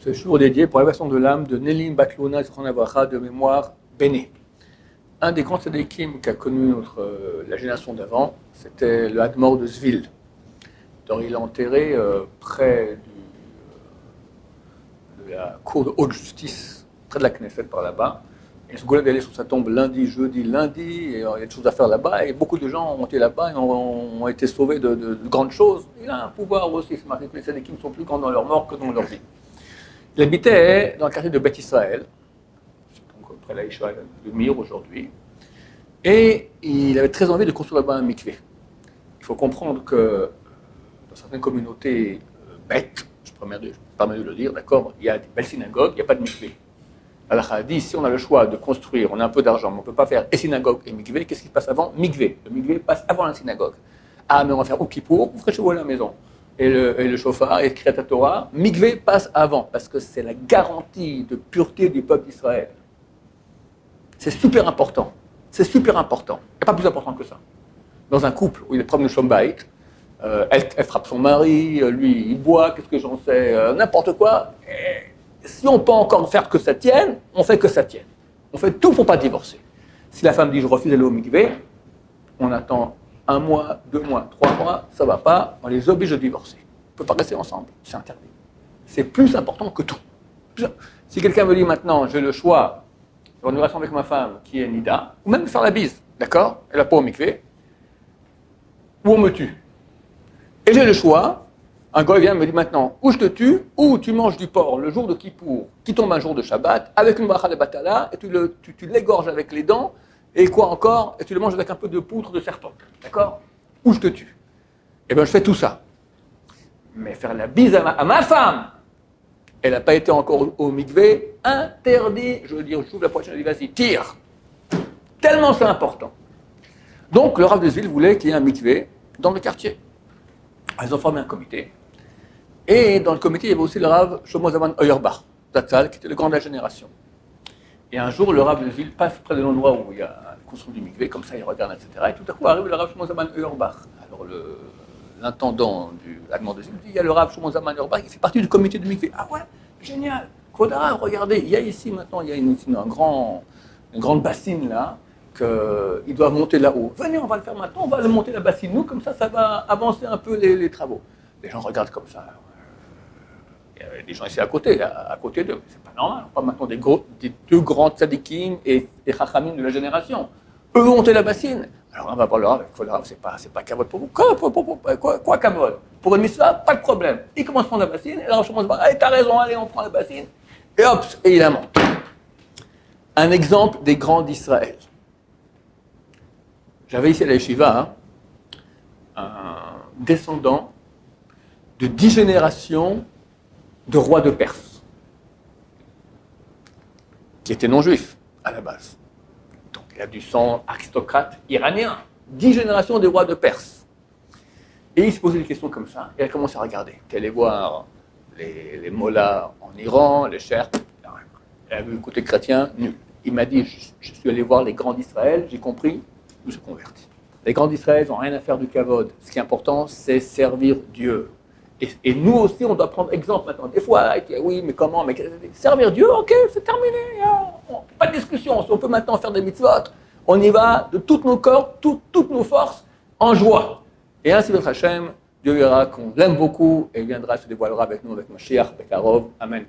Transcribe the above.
Ce jour dédié pour l'élévation de l'âme de Nélim Batluna de mémoire Béné. Un des grands tzadikim qu'a connu la génération d'avant, c'était le Hadmor de Zvil. Donc, il est enterré près de la cour de haute justice, près de la Knesset par là-bas. Et ce gars d'aller sur sa tombe lundi, jeudi, et il y a des choses à faire là-bas, et beaucoup de gens ont été là-bas et ont été sauvés de grandes choses. Il a un pouvoir aussi, c'est marqué que les tzadikim sont plus grands dans leur mort que dans leur vie. Il habitait dans le quartier de Beth Israël, donc près de la Yeshiva de Mir aujourd'hui, et il avait très envie de construire là-bas un mikvé. Il faut comprendre que dans certaines communautés bêtes, je permets de le dire, d'accord, il y a des belles synagogues, il n'y a pas de mikvé. Alors, il a dit, si on a le choix de construire, on a un peu d'argent, mais on ne peut pas faire et synagogue et mikvé, qu'est-ce qui se passe avant? Mikvé. Le mikvé passe avant la synagogue. Ah, mais on va faire au Kippour, vous ferez chez vous à la maison. Et le chauffard, et Kriyat Torah, mikvé passe avant, parce que c'est la garantie de pureté du peuple d'Israël. C'est super important. C'est super important. Il n'y a pas plus important que ça. Dans un couple où il est problème de Shombait, elle frappe son mari, lui il boit, qu'est-ce que j'en sais, n'importe quoi. Et si on peut encore faire que ça tienne, on fait que ça tienne. On fait tout pour ne pas divorcer. Si la femme dit je refuse d'aller au mikvé, on attend 1 mois, 2 mois, 3 mois, ça ne va pas, on les oblige de divorcer. On ne peut pas rester ensemble, c'est interdit. C'est plus important que tout. Si quelqu'un me dit maintenant, j'ai le choix de une relation avec ma femme qui est Nida, ou même faire la bise, d'accord? Elle n'a pas au mikvé, ou on me tue. Et j'ai le choix, un gars vient me dit maintenant, ou je te tue, ou tu manges du porc le jour de Kippour, qui tombe un jour de Shabbat, avec une bracha de batala, et tu l'égorges avec les dents, et quoi encore? Et tu le manges avec un peu de poutre de serpent. D'accord? Ou je te tue. Eh bien, je fais tout ça. Mais faire la bise à ma femme, elle n'a pas été encore au mikvé, interdit. Je veux dire, j'ouvre la prochaine, je dis, vas-y, tire. Tellement c'est important. Donc, le Rav de Zvil voulait qu'il y ait un mikvé dans le quartier. Ils ont formé un comité. Et dans le comité, il y avait aussi le Rav Shlomo Zalman Auerbach, Zatzal, qui était le grand de la génération. Et un jour, le Rav de Zvil passe près de l'endroit où il y a la construction du mikvé, comme ça, il regarde, etc. Et tout à coup arrive le Rav Shlomo Zalman Auerbach. Alors, l'intendant du Hadmor de Zvil dit, il y a le Rav Shlomo Zalman Auerbach, il fait partie du comité du mikvé. Ah ouais, génial. Faudra, regardez, il y a ici maintenant, il y a une grande bassine là, qu'ils doivent monter là-haut. Venez, on va le faire maintenant, on va le monter la bassine, nous, comme ça va avancer un peu les travaux. Les gens regardent comme ça. Il y a des gens ici à côté d'eux. C'est pas normal. Pas maintenant des 2 grands tzadikim et chachamim de la génération. Eux monter la bassine. Alors on va voir le Rav, c'est pas kavod pour vous. Quoi kavod? Pour une mitzvah, pas de problème. Il commence à prendre la bassine, et là on commence à dire, allez, t'as raison, allez, on prend la bassine. Et hop, et il la monte. Un exemple des grands d'Israël. J'avais ici à la yeshiva un descendant de 10 générations de rois de Perse, qui était non-juif à la base. Donc il a du sang aristocrate iranien, 10 générations de rois de Perse. Et il se posait des questions comme ça, et il a commencé à regarder. Il allait voir les mollahs en Iran, les chers. Il a vu le côté chrétien, nul. Il m'a dit, je suis allé voir les grands d'Israël, j'ai compris, je me suis converti. Les grands d'Israël n'ont rien à faire du kavod. Ce qui est important, c'est servir Dieu. Et nous aussi, on doit prendre exemple maintenant. Des fois, oui, mais comment? Mais servir Dieu, ok, c'est terminé. Pas de discussion. Si on peut maintenant faire des mitzvot, on y va de tous nos corps, toutes nos forces, en joie. Et ainsi, votre Hachem, Dieu verra qu'on l'aime beaucoup et il viendra se dévoilera avec nous, avec Mashiach, Bekarov. Amen.